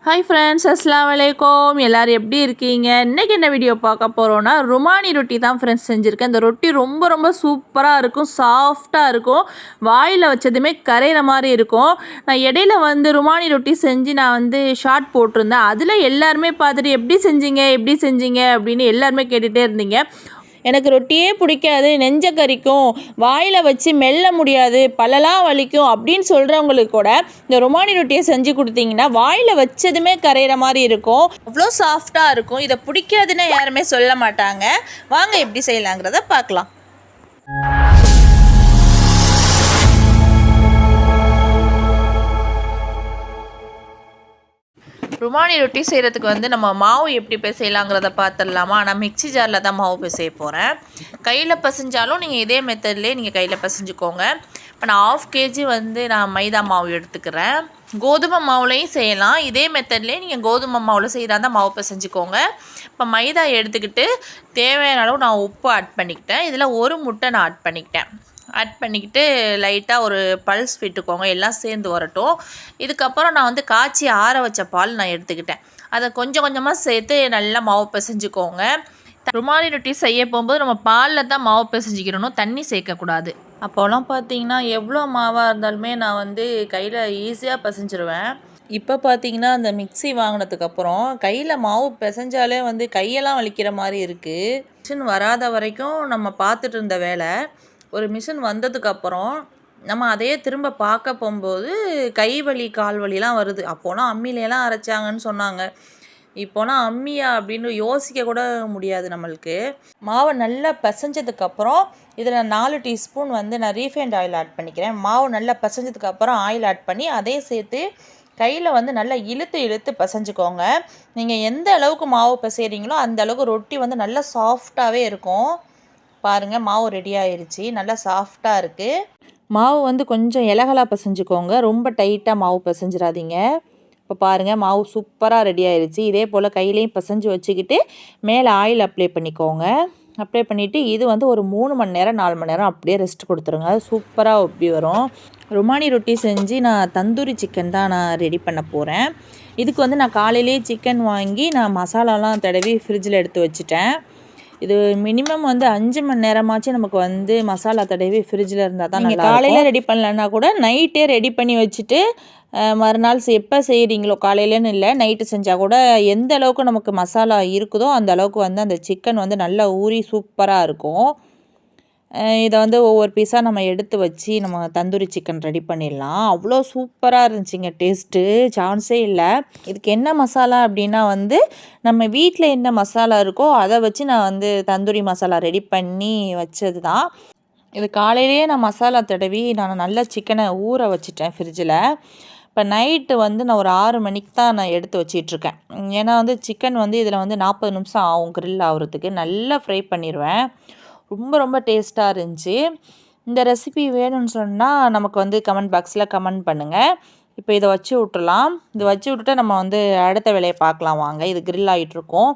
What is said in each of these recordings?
Hi friends, அஸ்ஸலாமு அலைக்கும். எல்லோரும் எப்படி இருக்கீங்க? இன்றைக்கி என்ன வீடியோ பார்க்க போகிறோன்னா, ருமானி ரொட்டி தான் ஃப்ரெண்ட்ஸ் செஞ்சுருக்கேன். இந்த ரொட்டி ரொம்ப ரொம்ப சூப்பராக இருக்கும், சாஃப்டாக இருக்கும், வாயில் வச்சதுமே கரையிற மாதிரி இருக்கும். நான் இடையில ருமானி ரொட்டி செஞ்சு நான் ஷார்ட் போட்டிருந்தேன். அதில் எல்லாருமே பார்த்துட்டு எப்படி செஞ்சீங்க அப்படின்னு எல்லாருமே கேட்டுகிட்டே இருந்தீங்க. எனக்கு ரொட்டியே பிடிக்காது, நெஞ்ச கரிக்கும், வாயில் வச்சு மெல்ல முடியாது, பல்லெல்லாம் வலிக்கும் அப்படின்னு சொல்கிறவங்களுக்கு கூட இந்த ருமானி ரொட்டியை செஞ்சு கொடுத்தீங்கன்னா வாயில் வச்சதுமே கரையிற மாதிரி இருக்கும், அவ்வளோ சாஃப்டாக இருக்கும். இதை பிடிக்காதுன்னு யாருமே சொல்ல மாட்டாங்க. வாங்க எப்படி செய்யலாங்கிறத பார்க்கலாம். ருமானி ரொட்டி செய்கிறதுக்கு நம்ம மாவு எப்படி பிசையலாங்கிறத பார்த்துடலாமா? நான் மிக்சி ஜாரில் தான் மாவு பிசைய போகிறேன். கையில் பிசைஞ்சாலும் நீங்கள் இதே மெத்தட்லேயே நீங்கள் கையில் பிசைஞ்சுக்கோங்க. இப்போ நான் 1/2 kg நான் மைதா மாவு எடுத்துக்கிறேன். கோதுமை மாவுலையும் செய்யலாம், இதே மெத்தட்லேயே நீங்கள் கோதுமை மாவில் செய்கிறா தான் மாவு பிசைஞ்சுக்கோங்க. இப்போ மைதா எடுத்துக்கிட்டு தேவையான அளவு நான் உப்பு ஆட் பண்ணிக்கிட்டேன். இதில் ஒரு முட்டை நான் ஆட் பண்ணிக்கிட்டு லைட்டாக ஒரு பல்ஸ் விட்டுக்கோங்க, எல்லாம் சேர்ந்து வரட்டும். இதுக்கப்புறம் நான் காய்ச்சி ஆற வச்ச பால் நான் எடுத்துக்கிட்டேன். அதை கொஞ்சம் கொஞ்சமாக சேர்த்து நல்லா மாவு பிசைஞ்சுக்கோங்க. ருமானி ரொட்டி செய்ய போகும்போது நம்ம பாலில் தான் மாவு பிசைஞ்சிக்கிறணும், தண்ணி சேர்க்கக்கூடாது. அப்போலாம் பார்த்தீங்கன்னா எவ்வளோ மாவாக இருந்தாலுமே நான் கையில் ஈஸியாக பிசைஞ்சிருவேன். இப்போ பார்த்தீங்கன்னா அந்த மிக்சி வாங்கினதுக்கப்புறம் கையில் மாவு பிசைஞ்சாலே கையெல்லாம் வலிக்கிற மாதிரி இருக்குது. மிஷின் வராத வரைக்கும் நம்ம பார்த்துட்டு இருந்த வேலை, ஒரு மிஷின் வந்ததுக்கப்புறம் நம்ம அதையே திரும்ப பார்க்க போகும்போது கை வலி கால் வலிலாம் வருது. அப்போலாம் அம்மியிலலாம் அரைச்சாங்கன்னு சொன்னாங்க. இப்போனா அம்மியா அப்படின்னு யோசிக்க கூட முடியாது நம்மளுக்கு. மாவை நல்லா பிசைஞ்சதுக்கப்புறம் இதில் 4 டீஸ்பூன் நான் ரீஃபைண்ட் ஆயில் ஆட் பண்ணிக்கிறேன். மாவு நல்லா பிசைஞ்சதுக்கப்புறம் ஆயில் ஆட் பண்ணி அதே சேர்த்து கையில் நல்லா இழுத்து பிசைஞ்சுக்கோங்க. நீங்கள் எந்த அளவுக்கு மாவு பிசைகிறீங்களோ அந்த அளவுக்கு ரொட்டி நல்லா சாஃப்டாகவே இருக்கும். பாருங்கள், மாவு ரெடி ஆயிடுச்சு, நல்லா சாஃப்டாக இருக்குது. மாவு கொஞ்சம் இலகலாக பிசைஞ்சுக்கோங்க, ரொம்ப டைட்டாக மாவு பிசைஞ்சிடாதீங்க. இப்போ பாருங்கள், மாவு சூப்பராக ரெடி ஆயிடுச்சு. இதே போல் கையிலையும் பிசைஞ்சு வச்சுக்கிட்டு மேலே ஆயில் அப்ளை பண்ணிக்கோங்க. அப்ளை பண்ணிவிட்டு இது ஒரு 3 மணி நேரம் 4 மணி நேரம் அப்படியே ரெஸ்ட் கொடுத்துருங்க, சூப்பராக ஒப்பி வரும். ருமானி ரொட்டி செஞ்சு நான் தந்தூரி சிக்கன் தான் நான் ரெடி பண்ண போகிறேன். இதுக்கு நான் காலையிலேயே சிக்கன் வாங்கி நான் மசாலாலாம் தடவி ஃப்ரிட்ஜில் எடுத்து வச்சுட்டேன். இது மினிமம் 5 மணி நேரமாச்சும் நமக்கு மசாலா தடவி ஃப்ரிட்ஜில் இருந்தால் தான் நீங்கள் காலையில் ரெடி பண்ணலன்னா கூட நைட்டே ரெடி பண்ணி வச்சுட்டு மறுநாள் எப்போ செய்கிறீங்களோ, காலையிலன்னு இல்லை, நைட்டு செஞ்சால் கூட எந்த அளவுக்கு நமக்கு மசாலா இருக்குதோ அந்த அளவுக்கு அந்த சிக்கன் நல்லா ஊறி சூப்பராக இருக்கும். இதை ஒவ்வொரு பீஸாக நம்ம எடுத்து வச்சு நம்ம தந்தூரி சிக்கன் ரெடி பண்ணிடலாம். அவ்வளோ சூப்பராக இருந்துச்சுங்க, டேஸ்ட்டு சான்ஸே இல்லை. இதுக்கு என்ன மசாலா அப்படின்னா நம்ம வீட்டில் என்ன மசாலா இருக்கோ அதை வச்சு நான் தந்தூரி மசாலா ரெடி பண்ணி வச்சது தான். இது காலையிலேயே நான் மசாலா தடவி நான் நல்லா சிக்கனை ஊற வச்சுட்டேன் ஃப்ரிட்ஜில். இப்போ நைட்டு நான் ஒரு 6 மணிக்கு தான் நான் எடுத்து வச்சிட்ருக்கேன். ஏன்னா சிக்கன் இதில் 40 நிமிஷம் ஆகும் க்ரில் ஆகுறதுக்கு. நல்லா ஃப்ரை பண்ணிடுவேன். ரொம்ப ரொம்ப டேஸ்ட்டாக இருந்துச்சு. இந்த ரெசிபி வேணும்னு சொன்னால் நமக்கு கமெண்ட் பாக்ஸில் கமெண்ட் பண்ணுங்கள். இப்போ இதை வச்சு விட்டுலாம். இதை வச்சு விட்டுட்டு நம்ம அடுத்த வேலையை பார்க்கலாம் வாங்க. இது க்ரில் ஆகிட்டுருக்கோம்.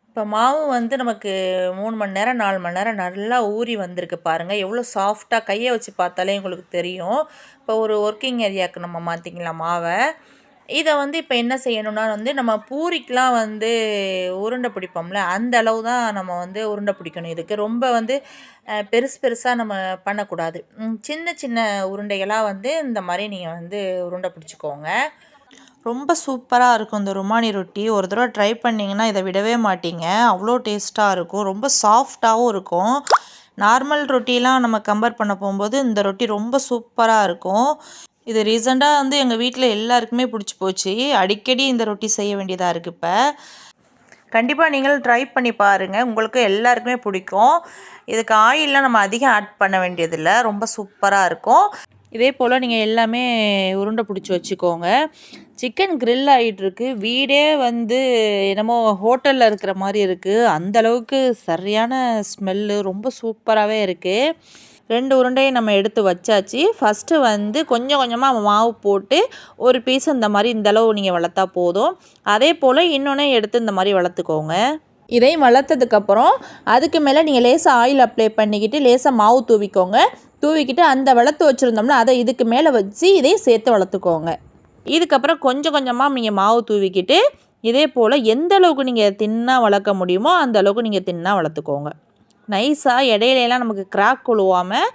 இப்போ மாவு நமக்கு 3 மணி நேரம் 4 மணி நேரம் நல்லா ஊறி வந்திருக்கு பாருங்கள். எவ்வளோ சாஃப்டாக கையை வச்சு பார்த்தாலே உங்களுக்கு தெரியும். இப்போ ஒரு ஒர்க்கிங் ஏரியாவுக்கு நம்ம மாற்றிக்கலாம் மாவை. இதை இப்போ என்ன செய்யணும்னா நம்ம பூரிக்கெலாம் உருண்டை பிடிப்போம்ல, அந்த அளவு தான் நம்ம உருண்டை பிடிக்கணும். இதுக்கு ரொம்ப பெருசாக நம்ம பண்ணக்கூடாது. சின்ன சின்ன உருண்டைகளாக இந்த மாதிரி நீங்கள் உருண்டை பிடிச்சிக்கோங்க. ரொம்ப சூப்பராக இருக்கும் இந்த ருமானி ரொட்டி. ஒரு தடவை ட்ரை பண்ணிங்கன்னா இதை விடவே மாட்டீங்க, அவ்வளோ டேஸ்ட்டாக இருக்கும், ரொம்ப சாஃப்டாகவும் இருக்கும். நார்மல் ரொட்டிலாம் நம்ம கம்பேர் பண்ண போகும்போது இந்த ரொட்டி ரொம்ப சூப்பராக இருக்கும். இது ரீசெண்டாக எங்கள் வீட்டில் எல்லாருக்குமே பிடிச்சி போச்சு. அடிக்கடி இந்த ரொட்டி செய்ய வேண்டியதாக இருக்குது. இப்போ கண்டிப்பாக நீங்களும் ட்ரை பண்ணி பாருங்கள், உங்களுக்கு எல்லாருக்குமே பிடிக்கும். இதுக்கு ஆயிலெலாம் நம்ம அதிகம் ஆட் பண்ண வேண்டியதில்லை, ரொம்ப சூப்பராக இருக்கும். இதே போல் நீங்கள் எல்லாமே உருண்டை பிடிச்சி வச்சுக்கோங்க. சிக்கன் க்ரில் ஆகிட்டுருக்கு. வீடே என்னமோ ஹோட்டலில் இருக்கிற மாதிரி இருக்குது, அந்தளவுக்கு சரியான ஸ்மெல்லு, ரொம்ப சூப்பராகவே இருக்குது. 2 உருண்டையும் நம்ம எடுத்து வச்சாச்சு. ஃபஸ்ட்டு கொஞ்சம் கொஞ்சமாக மாவு போட்டு ஒரு பீஸ் இந்த மாதிரி இந்தளவு நீங்கள் வளர்த்தா போதும். அதே போல் இன்னொன்னே எடுத்து இந்த மாதிரி வளர்த்துக்கோங்க. இதையும் வளர்த்ததுக்கப்புறம் அதுக்கு மேலே நீங்கள் லேசாக ஆயில் அப்ளை பண்ணிக்கிட்டு லேசாக மாவு தூவிக்கிட்டு அந்த வளர்த்து வச்சுருந்தோம்னா அதை இதுக்கு மேலே வச்சு இதையும் சேர்த்து வளர்த்துக்கோங்க. இதுக்கப்புறம் கொஞ்சம் கொஞ்சமாக நீங்கள் மாவு தூவிக்கிட்டு இதே போல் எந்த அளவுக்கு நீங்கள் தின்னாக வளர்க்க முடியுமோ அந்த அளவுக்கு நீங்கள் தின்னாக வளர்த்துக்கோங்க. நைஸாக இடையிலலாம் நமக்கு கிராக் கொழுவாமல்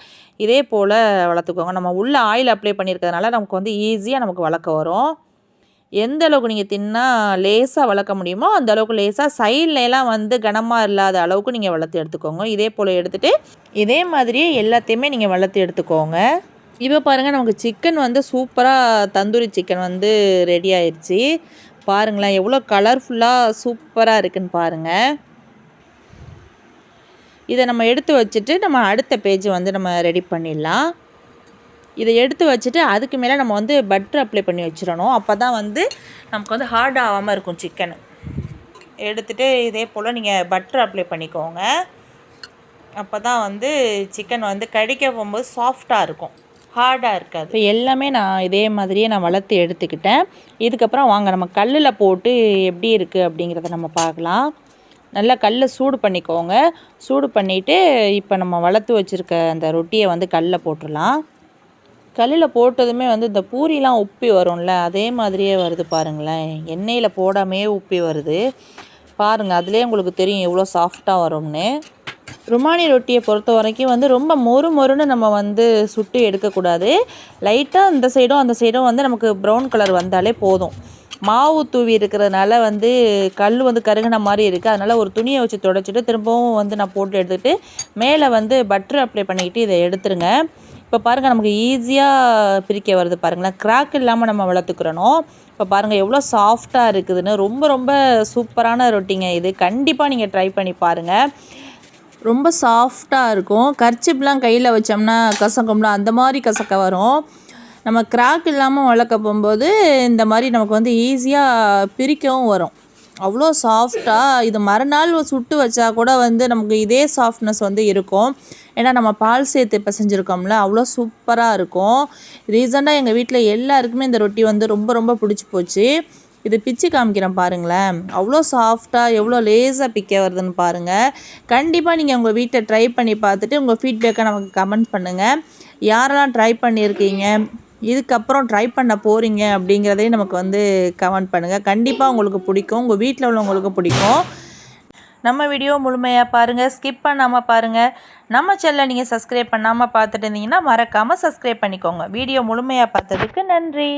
இதே போல் வளர்த்துக்கோங்க. நம்ம உள்ள ஆயில் அப்ளை பண்ணியிருக்கிறதுனால நமக்கு வந்து ஈஸியாக நமக்கு வளர்க்க வரும். எந்த அளவுக்கு நீங்கள் தின்னாக லேசாக வளர்க்க முடியுமோ அந்த அளவுக்கு லேசாக சைட்லலாம் வந்து கனமாக இல்லாத அளவுக்கு நீங்கள் வளர்த்து எடுத்துக்கோங்க. இதே போல் எடுத்துகிட்டு இதே மாதிரியே எல்லாத்தையுமே நீங்கள் வளர்த்து எடுத்துக்கோங்க. இப்போ பாருங்கள், நமக்கு சிக்கன் வந்து சூப்பராக தந்தூரி சிக்கன் வந்து ரெடி ஆயிடுச்சு. பாருங்களேன் எவ்வளோ கலர்ஃபுல்லாக சூப்பராக இருக்குன்னு பாருங்கள். இதை நம்ம எடுத்து வச்சுட்டு நம்ம அடுத்த பேஜ் வந்து நம்ம ரெடி பண்ணிடலாம். இதை எடுத்து வச்சுட்டு அதுக்கு மேலே நம்ம வந்து பட்டர் அப்ளை பண்ணி வச்சிடணும். அப்போ தான் வந்து நமக்கு வந்து ஹார்ட் ஆகாமல் இருக்கும் சிக்கனு. எடுத்துகிட்டு இதே போல் நீங்கள் பட்டர் அப்ளை பண்ணிக்கோங்க. அப்போ தான் வந்து சிக்கன் வந்து கடிக்க போகும்போது சாஃப்டாக இருக்கும், ஹார்டாக இருக்காது. இப்போ எல்லாமே நான் இதே மாதிரியே நான் வளர்த்து எடுத்துக்கிட்டேன். இதுக்கப்புறம் வாங்க நம்ம கல்லில் போட்டு எப்படி இருக்குது அப்படிங்கிறத நம்ம பார்க்கலாம். நல்லா கல்லை சூடு பண்ணிக்கோங்க. சூடு பண்ணிவிட்டு இப்போ நம்ம வளர்த்து வச்சுருக்க அந்த ரொட்டியை வந்து கல்லில் போட்டுடலாம். கல்லில் போட்டதுமே வந்து இந்த பூரிலாம் உப்பி வரும்ல, அதே மாதிரியே வருது பாருங்களேன். எண்ணெயில் போடாமையே உப்பி வருது பாருங்கள். அதுலேயே உங்களுக்கு தெரியும் எவ்வளோ சாஃப்டாக வரும்னு. ருமானி ரொட்டியை பொறுத்த வரைக்கும் வந்து ரொம்ப மொறுன்னு நம்ம வந்து சுட்டு எடுக்கக்கூடாது. லைட்டாக இந்த சைடும் அந்த சைடும் வந்து நமக்கு ப்ரௌன் கலர் வந்தாலே போதும். மாவு தூவி இருக்கிறதுனால வந்து கல் வந்து கருகின மாதிரி இருக்குது. அதனால் ஒரு துணியை வச்சு துடைச்சிட்டு திரும்பவும் வந்து நான் போட்டு எடுத்துகிட்டு மேலே வந்து பட்டர் அப்ளை பண்ணிக்கிட்டு இதை எடுத்துருங்க. இப்போ பாருங்கள் நமக்கு ஈஸியாக பிரிக்க வருது பாருங்களேன். கிராக் இல்லாமல் நம்ம வளர்த்துக்கிறணும். இப்போ பாருங்கள் எவ்வளோ சாஃப்டாக இருக்குதுன்னு. ரொம்ப சூப்பரான ரொட்டிங்க இது. கண்டிப்பாக நீங்கள் ட்ரை பண்ணி பாருங்கள். ரொம்ப சாஃப்டாக இருக்கும். கர்ச்சிப்லாம் கையில் வச்சோம்னா கசக்கும்ல, அந்த மாதிரி கசக்க வரும். நம்ம கிராக் இல்லாமல் வளர்க்க போகும்போது இந்த மாதிரி நமக்கு வந்து ஈஸியாக பிரிக்கவும் வரும். அவ்வளோ சாஃப்டாக இது மறுநாள் சுட்டு வச்சா கூட வந்து நமக்கு இதே சாஃப்ட்னஸ் வந்து இருக்கும். ஏன்னா நம்ம பால் சேர்த்து இப்போ செஞ்சுருக்கோம்ல, அவ்வளோ சூப்பராக இருக்கும். ரீசெண்டாக எங்கள் வீட்டில் எல்லாருக்குமே இந்த ரொட்டி வந்து ரொம்ப பிடிச்சி போச்சு. இது பிச்சு காமிக்கிறேன் பாருங்களேன். அவ்வளோ சாஃப்டாக எவ்வளோ லேஸாக பிக்க வருதுன்னு பாருங்கள். கண்டிப்பாக நீங்கள் உங்கள் வீட்டில் ட்ரை பண்ணி பார்த்துட்டு உங்கள் ஃபீட்பேக்கை நமக்கு கமெண்ட் பண்ணுங்கள். யாரெல்லாம் ட்ரை பண்ணியிருக்கீங்க, இதுக்கப்புறம் ட்ரை பண்ண போகிறீங்க அப்படிங்கிறதையும் நமக்கு வந்து கமெண்ட் பண்ணுங்கள். கண்டிப்பாக உங்களுக்கு பிடிக்கும், உங்கள் வீட்டில் உள்ளவங்களுக்கு பிடிக்கும். நம்ம வீடியோ முழுமையாக பாருங்கள், ஸ்கிப் பண்ணாமல் பாருங்கள். நம்ம சேனலை நீங்கள் சப்ஸ்கிரைப் பண்ணாமல் பார்த்துட்டு இருந்தீங்கன்னா மறக்காமல் சப்ஸ்கிரைப் பண்ணிக்கோங்க. வீடியோ முழுமையாக பார்த்ததுக்கு நன்றி.